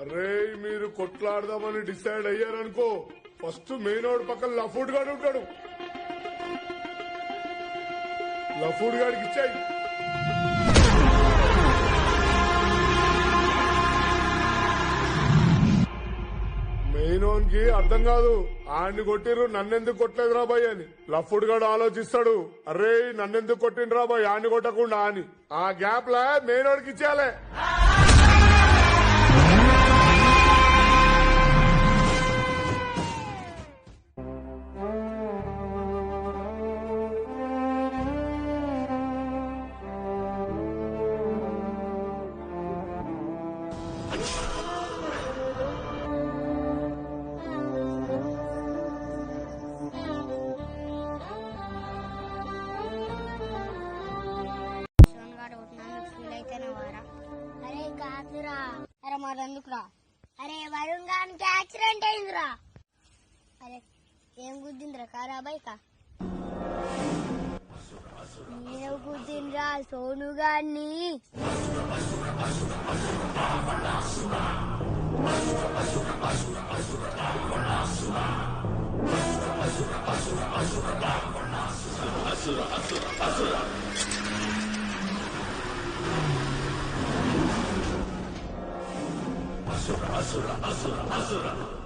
అరే మీరు కొట్లాడదామని decide అయ్యారనుకో, first main road పక్కన లఫూడ్ గాడు ఉంటాడు. లఫూడ్ గాడికి ఇచ్చాయి. మెయిన్ కి అర్థం కాదు, ఆయన్ని కొట్టిర్రు నన్నెందుకు కొట్టలేదు రాబాయ్ అని. లఫ్డ్ గాడు ఆలోచిస్తాడు, అరే నన్నెందుకు కొట్టిండ్రు రాబాయ్ ఆయన్ని కొట్టకుండా అని. ఆ గ్యాప్ లా మెయిన్ వాడికి ఇచ్చేయాలి. అరే కాదురా, అరే మరెందుకురా? అరే వరుణ్ గానికి యాక్సిడెంట్ అయిందిరా. అరే ఏం గుద్దిందిరా? కారా బైకా? నేను గుద్దిండ్రా సోను గాన్ని. Asura, asura, asura, asura.